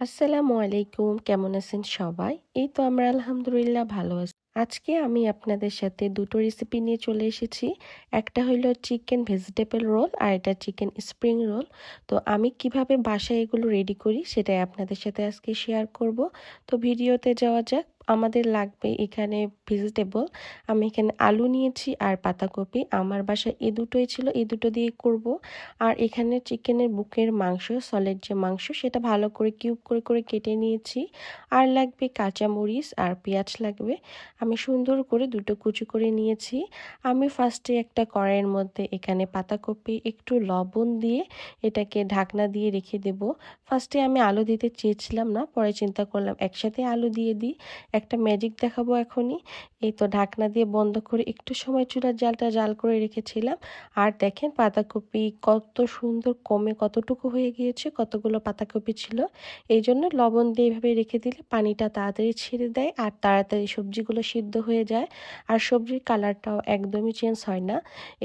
আসসালামু আলাইকুম, কেমন আছেন সবাই? এই তো আমরা আলহামদুলিল্লাহ ভালো আছি। আজকে আমি আপনাদের সাথে দুটো রেসিপি নিয়ে চলে এসেছি। একটা হলো চিকেন ভেজিটেবল রোল আর এটা চিকেন স্প্রিং রোল। তো আমি কিভাবে বাসায় এগুলো রেডি করি সেটাই আপনাদের সাথে আজকে শেয়ার করব। তো ভিডিওতে যাওয়া যাক। আমাদের লাগবে এখানে ভেজিটেবল। আমি এখানে আলু নিয়েছি আর পাতাকপি। আমার বাসায় এই দুটোই ছিল, এই দুটো দিয়ে করব। আর এখানে চিকেনের বুকের মাংস, সলিড যে মাংস, সেটা ভালো করে কিউব করে করে কেটে নিয়েছি। আর লাগবে কাঁচামরিচ আর পেঁয়াজ লাগবে। আমি সুন্দর করে দুটো কুচি করে নিয়েছি। আমি ফার্স্টে একটা কড়াইয়ের মধ্যে এখানে পাতাকপি একটু লবণ দিয়ে এটাকে ঢাকনা দিয়ে রেখে দেব। ফার্স্টে আমি আলু দিতে চেয়েছিলাম না, পরে চিন্তা করলাম একসাথে আলু দিয়ে দিই। একটা ম্যাজিক দেখাবো এখনই। এই তো ঢাকনা দিয়ে বন্ধ করে একটু সময় চুলার জালটা জাল করে রেখেছিলাম। আর দেখেন পাতাকপি কত সুন্দর কমে কতটুকু হয়ে গিয়েছে, কতগুলো পাতাকপি ছিল। এই জন্য লবণ দিয়ে এভাবে রেখে দিলে পানিটা তাড়াতাড়ি ছেড়ে দেয় আর তাড়াতাড়ি সবজিগুলো সিদ্ধ হয়ে যায়। আর সবজির কালারটাও একদমই চেঞ্জ হয় না।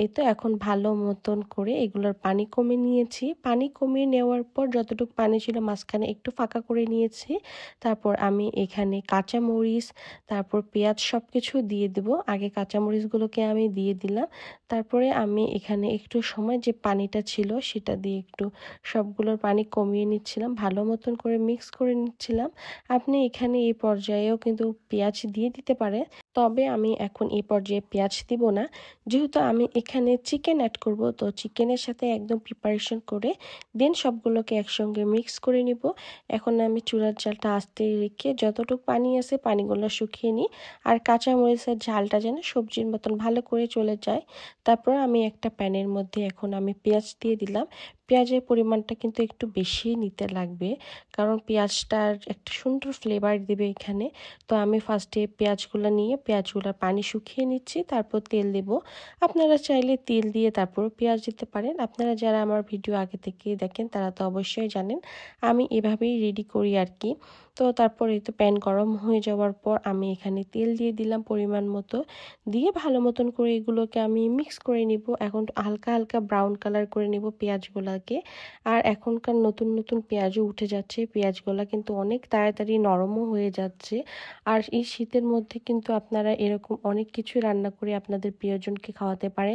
এই তো এখন ভালো মতন করে এগুলোর পানি কমিয়ে নিয়েছি। পানি কমিয়ে নেওয়ার পর যতটুকু পানি ছিল মাঝখানে একটু ফাঁকা করে নিয়েছি। তারপর আমি এখানে কাঁচামরিচ, তারপর পেঁয়াজ সব কিছু দিয়ে দেবো। আগে কাঁচামরিচগুলোকে আমি দিয়ে দিলাম। তারপরে আমি এখানে একটু সময় যে পানিটা ছিল সেটা দিয়ে একটু সবগুলোর পানি কমিয়ে নিচ্ছিলাম, ভালো মতন করে মিক্স করে নিচ্ছিলাম। আপনি এখানে এই পর্যায়েও কিন্তু পেঁয়াজ দিয়ে দিতে পারেন, তবে আমি এখন এই পর্যায়ে পেঁয়াজ দিব না, যেহেতু আমি এখানে চিকেন অ্যাড করব। তো চিকেনের সাথে একদম প্রিপারেশন করে দেন সবগুলোকে একসঙ্গে মিক্স করে নিব। এখন আমি চুলার জালটা আস্তে রেখে যতটুকু পানি আছে পানিগুলো শুকিয়ে নিই। আর কাঁচামরিচের ঝালটা যেন সবজির মতন ভালো করে চলে যায়। তারপর আমি একটা প্যানের মধ্যে এখন আমি পেঁয়াজ দিয়ে দিলাম। পেঁয়াজের পরিমাণটা কিন্তু একটু বেশি নিতে লাগবে, কারণ পেঁয়াজটার একটা সুন্দর ফ্লেভার দেবে এখানে। তো আমি ফার্স্টে পেঁয়াজগুলো নিয়ে পেঁয়াজগুলোর পানি শুকিয়ে নিচ্ছি, তারপর তেল দেব। আপনারা চাইলে তেল দিয়ে তারপর পেঁয়াজ দিতে পারেন। আপনারা যারা আমার ভিডিও আগে থেকে দেখেন তারা তো অবশ্যই জানেন আমি এভাবেই রেডি করি আর কি। তো তারপর এই তো প্যান গরম হয়ে যাওয়ার পর আমি এখানে তেল দিয়ে দিলাম পরিমাণ মতো, দিয়ে ভালো মতন করে এগুলোকে আমি মিক্স করে নিব। এখন হালকা হালকা ব্রাউন কালার করে নিব পেঁয়াজগুলোকে। আর এখনকার নতুন নতুন পেঁয়াজও উঠে যাচ্ছে, পেঁয়াজগুলো কিন্তু অনেক তাড়াতাড়ি নরমও হয়ে যাচ্ছে। আর এই শীতের মধ্যে কিন্তু আপনারা এরকম অনেক কিছু রান্না করে আপনাদের প্রিয়জনকে খাওয়াতে পারে,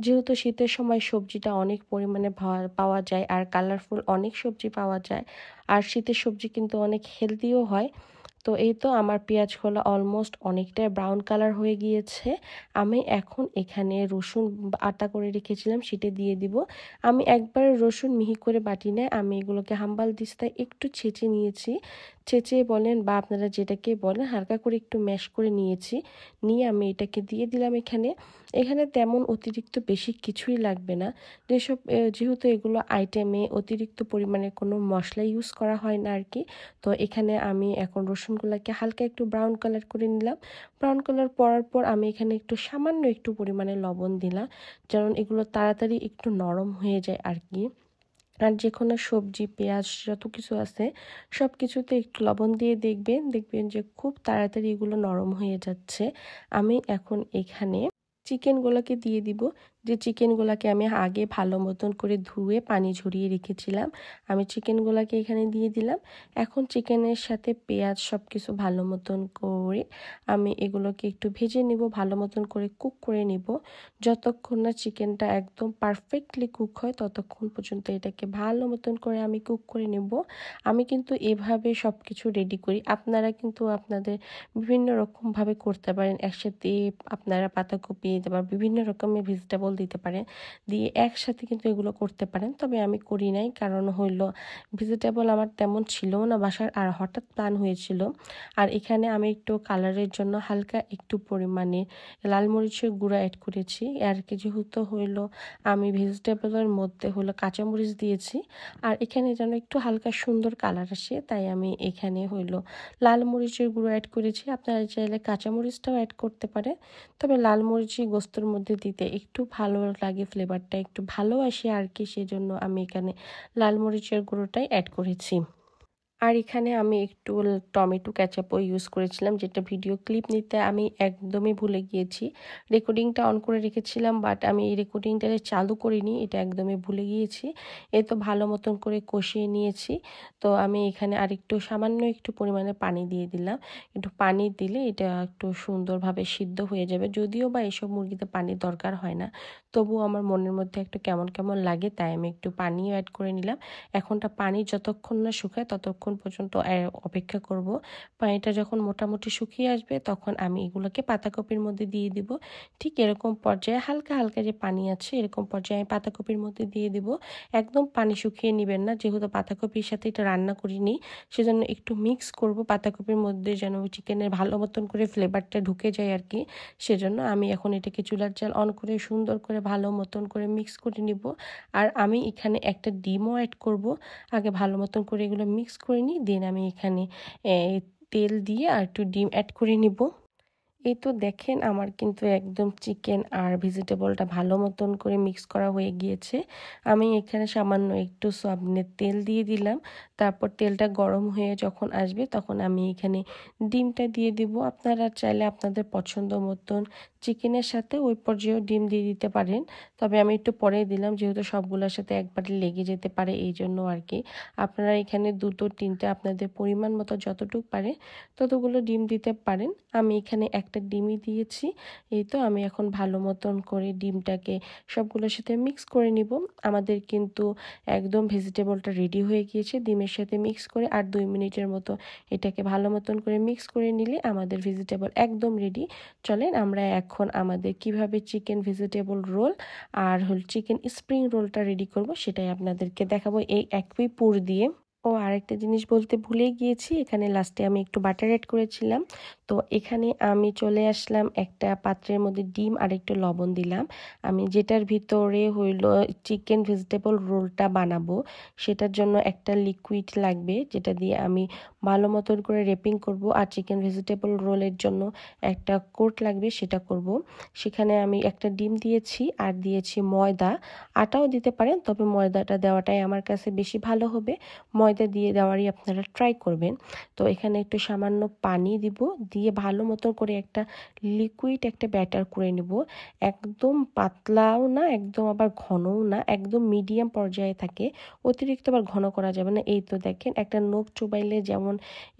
যেহেতু শীতের সময় সবজিটা অনেক পরিমাণে পাওয়া যায় আর কালারফুল অনেক সবজি পাওয়া যায়। আর শীতের সবজি কিন্তু অনেক হেলদিও হয়। তো এই তো আমার পেঁয়াজগুলো অলমোস্ট অনেকটাই ব্রাউন কালার হয়ে গিয়েছে। আমি এখন এখানে রসুন আটা করে রেখেছিলাম সেটা দিয়ে দিব। আমি একবারে রসুন মিহি করে বাটি না, আমি এগুলোকে হাম্বাল দিস্তায় একটু ছেঁচে নিয়েছি। ছেঁচে বলেন বা আপনারা যেটাকে বলেন, হালকা করে একটু ম্যাশ করে নিয়েছি। নিয়ে আমি এটাকে দিয়ে দিলাম এখানে। এখানে তেমন অতিরিক্ত বেশি কিছুই লাগবে না, যেহেতু এগুলো আইটেমে অতিরিক্ত পরিমাণে কোনো মশলা ইউজ করা হয় না আর কি। তো এখানে আমি এখন রসুনগুলোকে হালকা একটু ব্রাউন কালার করে নিলাম। ব্রাউন কালার পরার পর আমি এখানে একটু সামান্য একটু পরিমাণে লবণ দিলাম, যেন এগুলো তাড়াতাড়ি একটু নরম হয়ে যায় আর কি। আর যে কোনো সবজি পেঁয়াজ যত কিছু আছে সব কিছুতে একটু লবণ দিয়ে দেখবেন যে খুব তাড়াতাড়ি এগুলো নরম হয়ে যাচ্ছে। আমি এখন এখানে চিকেনগুলোকে দিয়ে দিব। যে চিকেনগুলোকে আমি আগে ভালো মতন করে ধুয়ে পানি ঝরিয়ে রেখেছিলাম, আমি চিকেনগুলোকে এখানে দিয়ে দিলাম। এখন চিকেনের সাথে পেঁয়াজ সব কিছু ভালো মতন করে আমি এগুলোকে একটু ভেজে নিব, ভালো মতন করে কুক করে নিব। যতক্ষণ না চিকেনটা একদম পারফেক্টলি কুক হয় ততক্ষণ পর্যন্ত এটাকে ভালো মতন করে আমি কুক করে নেব। আমি কিন্তু এভাবে সব কিছু রেডি করি, আপনারা কিন্তু আপনাদের বিভিন্ন রকমভাবে করতে পারেন। একসাথে আপনারা পাতাকপি তারপর বিভিন্ন রকমের ভেজিটেবল দিতে পারেন, দিয়ে একসাথে কিন্তু এগুলো করতে পারেন। তবে আমি করি নাই, কারণ হইল ভেজিটেবল আমার তেমন ছিল না বাসার, আর হঠাৎ প্ল্যান হয়েছিল। আর এখানে আমি একটু কালারের জন্য হালকা একটু পরিমাণে লাল মরিচের গুঁড়া অ্যাড করেছি আর কি, যেহেতু হইলো আমি ভেজিটেবলের মধ্যে হলো কাঁচামরিচ দিয়েছি। আর এখানে যেন একটু হালকা সুন্দর কালার আসে তাই আমি এখানে হইলো লাল মরিচের গুঁড়ো অ্যাড করেছি। আপনারা চাইলে কাঁচামরিচটাও অ্যাড করতে পারে, তবে লাল মরিচই গোস্তের মধ্যে দিতে একটু ভালো লাগে, ফ্লেভারটা একটু ভালো আসে আর কি, সেজন্য আমি এখানে লাল মরিচের গুঁড়োটাই অ্যাড করেছি। আর এখানে আমি একটু টমেটো কেচাপও ইউজ করেছিলাম, যেটা ভিডিও ক্লিপ নিতে আমি একদমই ভুলে গিয়েছি। রেকর্ডিংটা অন করে রেখেছিলাম, বাট আমি এই রেকর্ডিংটা চালু করিনি, এটা একদমই ভুলে গিয়েছি। এই তো ভালো মতন করে কষিয়ে নিয়েছি। তো আমি এখানে আরেকটু সামান্য একটু পরিমাণে পানি দিয়ে দিলাম। একটু পানি দিলে এটা একটু সুন্দরভাবে সিদ্ধ হয়ে যাবে। যদিও বা এসব মুরগিতে পানির দরকার হয় না, তবুও আমার মনের মধ্যে একটু কেমন কেমন লাগে, তাই আমি একটু পানিও অ্যাড করে নিলাম। এখনটা পানি যতক্ষণ না শুকায় ততক্ষণ পর্যন্ত অপেক্ষা করব। পানিটা যখন মোটামুটি শুকিয়ে আসবে তখন আমি এগুলোকে পাতাকপির মধ্যে দিয়ে দিব। ঠিক এরকম পর্যায়ে হালকা হালকা যে পানি আছে এরকম পর্যায়ে আমি পাতাকপির মধ্যে দিয়ে দিব। একদম পানি শুকিয়ে নেবেন না, যেহেতু পাতাকপির সাথে এটা রান্না করিনি, সেজন্য একটু মিক্স করব পাতাকপির মধ্যে, যেন চিকেনের ভালো মতন করে ফ্লেভারটা ঢুকে যায় আর কি। সেজন্য আমি এখন এটাকে চুলার জাল অন করে সুন্দর করে ভালো মতন করে মিক্স করে নিব। আর আমি এখানে একটা ডিমও অ্যাড করব। আগে ভালো মতন করে এগুলো মিক্স করে নিই, দেন আমি এখানে তেল দিয়ে আর একটু ডিম অ্যাড করে নিব। এই তো দেখেন আমার কিন্তু একদম চিকেন আর ভেজিটেবলটা ভালো মতন করে মিক্স করা হয়ে গিয়েছে। আমি এখানে সামান্য একটু সয়াবিনের তেল দিয়ে দিলাম। তারপর তেলটা গরম হয়ে যখন আসবে তখন আমি এখানে ডিমটা দিয়ে দিব। আপনারা চাইলে আপনাদের পছন্দ মতন চিকেনের সাথে ওই পর্যায়েও ডিম দিয়ে দিতে পারেন, তবে আমি একটু পরে দিলাম যেহেতু সবগুলোর সাথে একবারে লেগে যেতে পারে, এই জন্য আর কি। আপনারা এখানে দুটো তিনটে আপনাদের পরিমাণ মতো যতটুকু পারে ততগুলো ডিম দিতে পারেন। আমি এখানে একটা ডিমই দিয়েছি। এই তো আমি এখন ভালো মতন করে ডিমটাকে সবগুলোর সাথে মিক্স করে নিব। আমাদের কিন্তু একদম ভেজিটেবলটা রেডি হয়ে গিয়েছে। ডিমের সাথে মিক্স করে আর 2 মিনিটের মতো এটাকে ভালো মতন করে মিক্স করে নিলে আমাদের ভেজিটেবল একদম রেডি। চলেন আমরা এখন আমাদের কিভাবে চিকেন ভেজিটেবল রোল আর চিকেন স্প্রিং রোলটা রেডি করব সেটাই আপনাদেরকে দেখাবো এই একই পুর দিয়ে। ও আরেকটা জিনিস বলতে ভুলে গিয়েছি, এখানে লাস্টে আমি একটু বাটার অ্যাড করেছিলাম। তো এখানে আমি চলে আসলাম একটা পাত্রের মধ্যে ডিম আর একটু লবণ দিলাম। আমি যেটার ভিতরে হইলো চিকেন ভেজিটেবল রোলটা বানাবো সেটার জন্য একটা লিকুইড লাগবে, যেটা দিয়ে আমি ভালো মতন করে রেপিং করব। আর চিকেন ভেজিটেবল রোলের জন্য একটা কোট লাগবে, সেটা করব। সেখানে আমি একটা ডিম দিয়েছি আর দিয়েছি ময়দা। আটাও দিতে পারেন, তবে ময়দাটা দেওয়াটাই আমার কাছে বেশি ভালো হবে। ময়দা দিয়ে দেওয়ারই আপনারা ট্রাই করবেন। তো এখানে একটু সামান্য পানি দিব, দিয়ে ভালো মতো করে একটা লিকুইড একটা ব্যাটার করে নেব। একদম পাতলাও না, একদম আবার ঘনও না, একদম মিডিয়াম পর্যায়ে থাকে। অতিরিক্ত আবার ঘন করা যাবে না। এই তো দেখেন একটা নখ চুবাইলে যেমন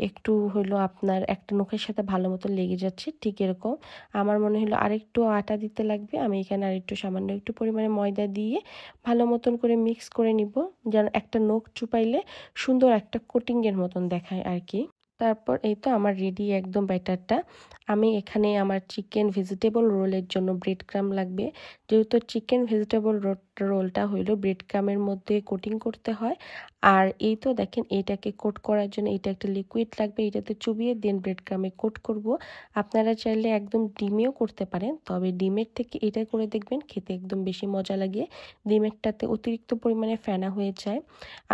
একটু হলো আপনার একটা নখের সাথে ভালো মতো লেগে যাচ্ছে, ঠিক এরকম আমার মনে হলো আরেকটু আটা দিতে লাগবে। আমি এখানে আরেকটু সামান্য একটু পরিমাণে ময়দা দিয়ে ভালো মতন করে মিক্স করে নিব, যেন একটা নখ চুপাইলে সুন্দর একটা কোটিংয়ের মতন দেখায় আর কি। তারপর এই তো আমার রেডি একদম ব্যাটারটা। আমি এখানে আমার চিকেন ভেজিটেবল রোলের জন্য ব্রেড ক্রাম লাগবে, যেহেতু চিকেন ভেজিটেবল রোলটা হইলো ব্রেড ক্রামের মধ্যে কোটিং করতে হয়। আর এই তো দেখেন এটাকে কোট করার জন্য এটা একটা লিকুইড লাগবে, এটাতে চুবিয়ে দেন ব্রেড ক্রামে কোট করব। আপনারা চাইলে একদম ডিমেও করতে পারেন, তবে ডিমের থেকে এটা করে দেখবেন খেতে একদম বেশি মজা লাগে। ডিমেরটাতে অতিরিক্ত পরিমাণে ফেনা হয়ে যায়।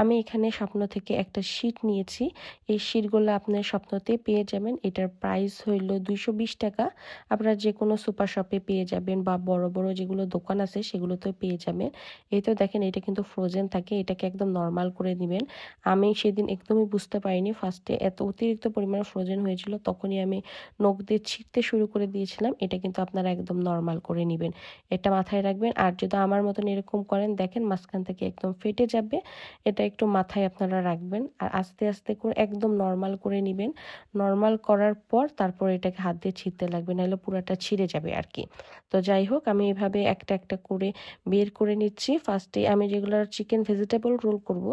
আমি এখানে স্বপ্ন থেকে একটা শীট নিয়েছি, এই শীটগুলো আপনার স্বপ্নতে পেয়ে যাবেন। এটার প্রাইস হইল 220 টাকা। আপনারা যে কোনো সুপার শপে পেয়ে যাবেন বা বড় বড় যেগুলো দোকান আছে সেগুলোতেও পেয়ে যাবেন। এই তো দেখেন এটা কিন্তু ফ্রোজেন থাকে, এটাকে একদম নর্মাল করে দিবেন। আমি সেদিন একদমই বুঝতে পারিনি, ফার্স্টে এত অতিরিক্ত পরিমাণে ফ্রোজেন হয়েছিল, তখনই আমি নখ দিয়ে ছিঁড়তে শুরু করে দিয়েছিলাম। এটা কিন্তু আপনারা একদম নর্মাল করে নেবেন, এটা মাথায় রাখবেন। আর যদি আমার মতন এরকম করেন দেখেন মাঝখান থেকে একদম ফেটে যাবে, এটা একটু মাথায় আপনারা রাখবেন। আর আস্তে আস্তে করে একদম নর্মাল করে নেবেন। নর্মাল করার পর তারপর এটাকে হাত দিয়ে ছিঁড়তে লাগবে, নাহলে পুরোটা ছিঁড়ে যাবে আর কি। তো যাই হোক আমি এভাবে একটা একটা করে বের করে নিচ্ছি। ফার্স্টে আমি যেগুলো চিকেন ভেজিটেবল রোল করব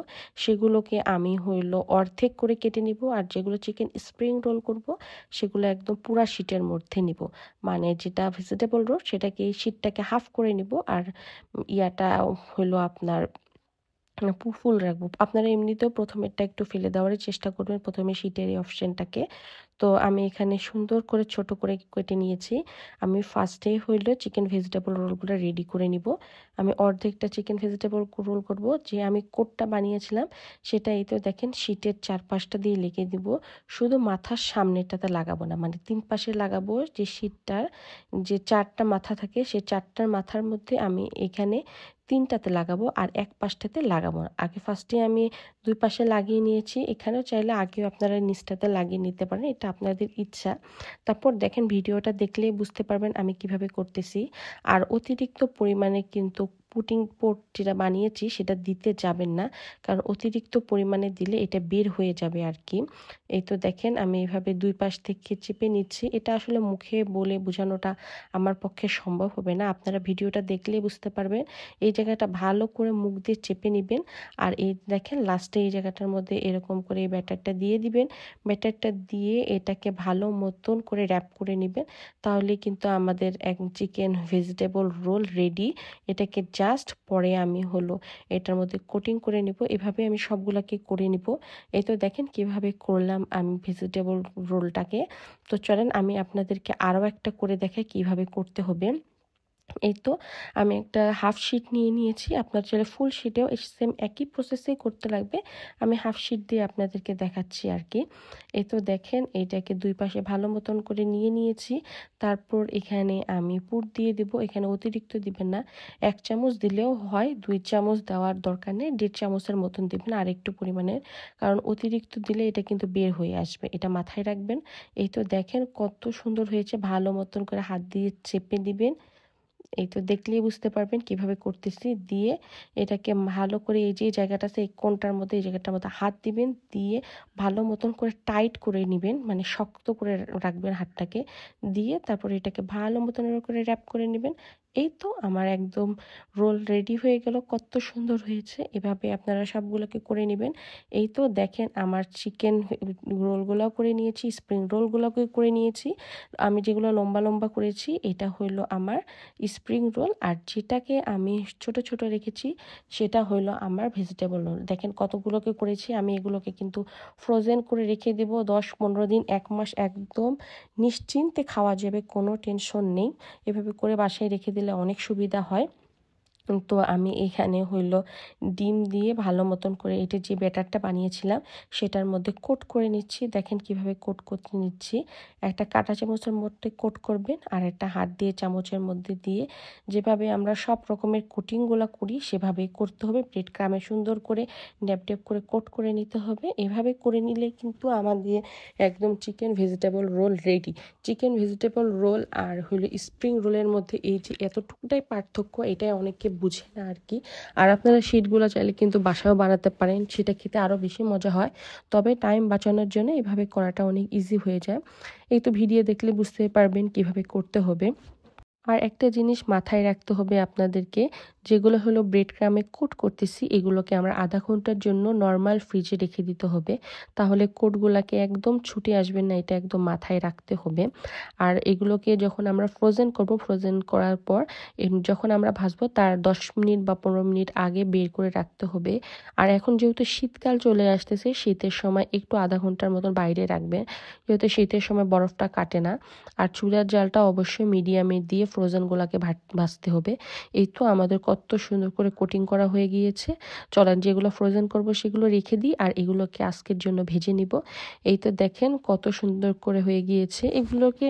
সেগুলোকে আমি হইলো অর্ধেক করে কেটে নিব, আর যেগুলো চিকেন স্প্রিং রোল করব সেগুলো একদম পুরা শীটের মধ্যে নিব। মানে যেটা ভেজিটেবল রোল সেটাকে এই শীটটাকে হাফ করে নিব, আর ইয়াটা হইলো আপনার ফুল রাখবো। আপনারা এমনিতেও প্রথমেরটা একটু ফেলে দেওয়ারই চেষ্টা করবেন, প্রথমে শীটের এই অপশনটাকে। তো আমি এখানে সুন্দর করে ছোট করে কেটে নিয়েছি। আমি ফার্স্টে হইলো চিকেন ভেজিটেবল রোলগুলো রেডি করে নিব। আমি অর্ধেকটা চিকেন ভেজিটেবল রোল করব, যে আমি কোটটা বানিয়েছিলাম সেটা এই তো দেখেন শীটের চারপাশটা দিয়ে লেগে দিব। শুধু মাথার সামনেটাতে লাগাবো না, মানে 3 পাশে লাগাবো। যে শীটটার যে 4টা মাথা থাকে সেই 4টার মাথার মধ্যে আমি এখানে 3টাতে লাগাবো আর এক পাশটাতে লাগাবো না। আগে ফার্স্টে আমি 2 পাশে লাগিয়ে নিয়েছি। এখানেও চাইলে আগেও আপনারা নিচটাতে লাগিয়ে নিতে পারেন, এটা আপনাদের ইচ্ছা। তারপর দেখেন ভিডিওটা দেখলেই বুঝতে পারবেন আমি কিভাবে করতেছি। আর অতিরিক্ত পরিমাণে কিন্তু পুটিং পোট যেটা বানিয়েছি সেটা দিতে যাবেন না, কারণ অতিরিক্ত পরিমাণে দিলে এটা বের হয়ে যাবে আর কি। এই তো দেখেন আমি এইভাবে 2 পাশ থেকে চেপে নিচ্ছি। এটা আসলে মুখে বলে বোঝানোটা আমার পক্ষে সম্ভব হবে না, আপনারা ভিডিওটা দেখলেই বুঝতে পারবেন। এই জায়গাটা ভালো করে মুখ দিয়ে চেপে নেবেন। আর এই দেখেন লাস্টে এই জায়গাটার মধ্যে এরকম করে এই ব্যাটারটা দিয়ে দিবেন। ব্যাটারটা দিয়ে এটাকে ভালো মতন করে র্যাপ করে নেবেন। তাহলে কিন্তু আমাদের এক চিকেন ভেজিটেবল রোল রেডি। এটাকে জাস্ট পরে আমি এটার মধ্যে কোটিং করে নিব। এভাবে আমি সবগুলাকে করে নিব। এই তো দেখেন কিভাবে করলাম আমি ভেজিটেবল রোলটাকে। তো চলেন আমি আপনাদেরকে আরও একটা করে দেখাই কিভাবে করতে হবে। এই তো আমি একটা হাফ শিট নিয়ে নিয়েছি, আপনার চাইলে ফুল শিটেও সেম একই প্রসেসেই করতে লাগবে। আমি হাফ শিট দিয়ে আপনাদেরকে দেখাচ্ছি আর কি। এই তো দেখেন এইটাকে 2 পাশে ভালো মতন করে নিয়ে নিয়েছি। তারপর এখানে আমি পুর দিয়ে দিব। এখানে অতিরিক্ত দিবেন না, 1 চামচ দিলেও হয়, 2 চামচ দেওয়ার দরকার নেই, 1.5 চামচের মতন দিবেন আর একটু পরিমাণের, কারণ অতিরিক্ত দিলে এটা কিন্তু বের হয়ে আসবে, এটা মাথায় রাখবেন। এই তো দেখেন কত সুন্দর হয়েছে, ভালো মতন করে হাত দিয়ে চেপে দিবেন। এই তো দেখলেই বুঝতে পারবেন কিভাবে করতেছি। দিয়ে এটাকে ভালো করে এই যে জায়গাটা আছে এই কোণটার মধ্যে, এই জায়গাটার মধ্যে হাত দিবেন, দিয়ে ভালো মতন করে টাইট করে নেবেন, মানে শক্ত করে রাখবেন হাতটাকে। দিয়ে তারপর এটাকে ভালো মতন করে র্যাপ করে নেবেন। এই তো আমার একদম রোল রেডি হয়ে গেল, কত সুন্দর হয়েছে। এভাবে আপনারা সবগুলোকে করে নেবেন। এই তো দেখেন আমার চিকেন রোলগুলোও করে নিয়েছি, স্প্রিং রোলগুলোকে করে নিয়েছি। আমি যেগুলো লম্বা লম্বা করেছি এটা হলো আমার স্প্রিং রোল, আর যেটাকে আমি ছোট ছোট রেখেছি সেটা হলো আমার ভেজিটেবল রোল। দেখেন কতগুলোকে করেছি। আমি এগুলোকে কিন্তু ফ্রোজেন করে রেখে দেব 10-15 দিন, 1 মাস, একদম নিশ্চিন্তে খাওয়া যাবে, কোনো টেনশন নেই। এভাবে করে বাসায় রেখে দিলে অনেক সুবিধা হয়। তো আমি এখানে ডিম দিয়ে ভালো মতন করে এটা যে ব্যাটারটা বানিয়েছিলাম সেটার মধ্যে কোট করে নিচ্ছি। দেখেন কিভাবে কোট করতে নিচ্ছি। একটা কাঁটা চামচের মধ্যে কোট করবেন আর একটা হাত দিয়ে চামচের মধ্যে দিয়ে, যেভাবে আমরা সব রকমের কোটিংগুলো করি সেভাবে করতে হবে। ব্রেড ক্রামে সুন্দর করে ড্যাপ ড্যাপ করে কোট করে নিতে হবে। এভাবে করে নিলে কিন্তু আমাদের একদম chicken vegetable roll ready. Chicken vegetable roll আর স্প্রিং রোলের মধ্যে এই যে এতটুকুটাই পার্থক্য, এটাই অনেককে বুঝে না আর কি। আর আপনারা শিটগুলো চাইলে কিন্তু বাসায়ও বানাতে পারেন, সেটা খেতে আরও বেশি মজা হয়। তবে টাইম বাঁচানোর জন্য এভাবে করাটা অনেক ইজি হয়ে যায়। এই তো ভিডিও দেখলে বুঝতে পারবেন কিভাবে করতে হবে। আর একটা জিনিস মাথায় রাখতে হবে আপনাদেরকে, যেগুলো ব্রেড ক্রামে কোট করতেছি এগুলোকে আমরা আধা ঘন্টার জন্য নর্মাল ফ্রিজে রেখে দিতে হবে, তাহলে কোটগুলোকে একদম ছুটে আসবে না, এটা একদম মাথায় রাখতে হবে। আর এগুলোকে যখন আমরা ফ্রোজেন করব, ফ্রোজেন করার পর যখন আমরা ভাজবো তার 10 মিনিট বা 15 মিনিট আগে বের করে রাখতে হবে। আর এখন যেহেতু শীতকাল চলে আসতেছে, শীতের সময় একটু আধা ঘন্টার মতন বাইরে রাখবেন, যেহেতু শীতের সময় বরফটা কাটে না। আর চুলার জালটা অবশ্যই মিডিয়ামে দিয়ে ফ্রোজেনগুলোকে ভাজতে হবে। এই তো আমাদের কত সুন্দর করে কোটিং করা হয়ে গিয়েছে। চলেন যেগুলো ফ্রোজেন করব সেগুলো রেখে দিই আর এগুলোকে আজকের জন্য ভেজে নিব। এই তো দেখেন কত সুন্দর করে হয়ে গিয়েছে। এগুলোকে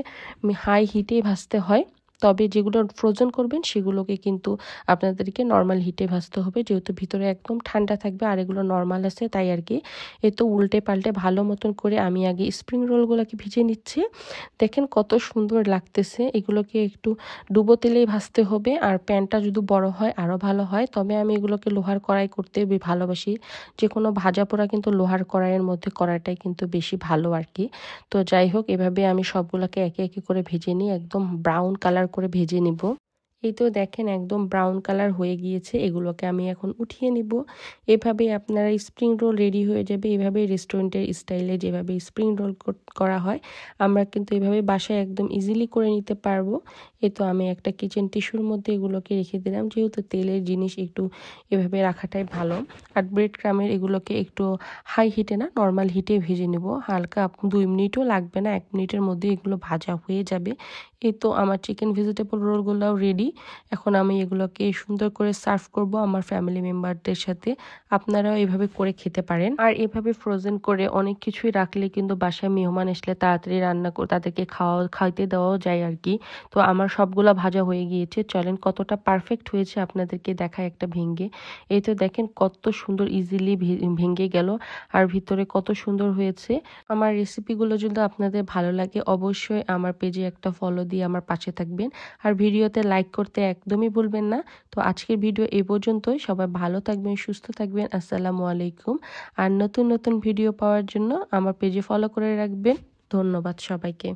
হাই হিটেই ভাজতে হয়, তবে যেগুলো ফ্রোজেন করবেন সেগুলোকে কিন্তু আপনাদেরকে নর্মাল হিটে ভাজতে হবে, যেহেতু ভিতরে একদম ঠান্ডা থাকবে আর এগুলো নর্মাল আছে তাই আর কি। এই তো উল্টে পাল্টে ভালো মতন করে আমি আগে স্প্রিং রোলগুলোকে ভিজে নিচ্ছি। দেখেন কত সুন্দর লাগতেছে। এগুলোকে একটু ডুবো তেলেই ভাজতে হবে, আর প্যানটা যদি বড় হয় আরও ভালো হয়। তবে আমি এগুলোকে লোহার কড়াই করতে ভালোবাসি, যে কোনো ভাজা পোড়া কিন্তু লোহার কড়াইয়ের মধ্যে করাটাই কিন্তু বেশি ভালো আর কি। তো যাই হোক, এভাবে আমি সবগুলোকে একে একে করে ভেজে নিই, একদম ব্রাউন কালার করে ভেজে নিব। এই তো দেখেন একদম ব্রাউন কালার হয়ে গিয়েছে। এগুলোকে আমি এখন উঠিয়ে নিব। এভাবে আপনারা স্প্রিং রোল রেডি হয়ে যাবে। এভাবে রেস্টুরেন্টের স্টাইলে যেভাবে স্প্রিং রোল করা হয় আমরা কিন্তু এভাবে বাসায় একদম ইজিলি করে নিতে পারবো। এই তো আমি একটা কিচেন টিস্যুর মধ্যে এগুলোকে রেখে দিলাম, যেহেতু তেলের জিনিস একটু এভাবে রাখাটাই ভালো। আর ব্রেড ক্রামের এগুলোকে একটু হাই হিটে না, নর্মাল হিটে ভেজে নেব। হালকা 2 মিনিটও লাগবে না, 1 মিনিটের মধ্যে এগুলো ভাজা হয়ে যাবে। এই তো আমার চিকেন ভেজিটেবল রোলগুলোও রেডি। এখন আমি এগুলোকে সুন্দর করে সার্ভ করব আমার ফ্যামিলি মেম্বারদের সাথে। আপনারাও এভাবে করে খেতে পারেন। আর এভাবে ফ্রোজেন করে অনেক কিছুই রাখলে কিন্তু বাসায় মেহমান আসলে তাড়াতাড়ি রান্না করে তাদেরকে খাইতে দেওয়াও যায় আর কি। তো আমার সবগুলা ভাজা হয়ে গিয়েছে। চলেন কতটা পারফেক্ট হয়েছে আপনাদেরকে দেখায় একটা ভেঙে। এই তো দেখেন কত সুন্দর ইজিলি ভেঙে গেল আর ভিতরে কত সুন্দর হয়েছে। আমার রেসিপিগুলো যদি আপনাদের ভালো লাগে অবশ্যই আমার পেজে একটা ফলো দিয়ে আমার পাশে থাকবেন। আর ভিডিওতে লাইক করতে একদমই ভুলবেন না। তো আজকের ভিডিও এই পর্যন্তই। সবাই ভালো থাকবেন, সুস্থ থাকবেন। আসসালামু আলাইকুম। আর নতুন নতুন ভিডিও পাওয়ার জন্য আমার পেজে ফলো করে রাখবেন। ধন্যবাদ সবাইকে।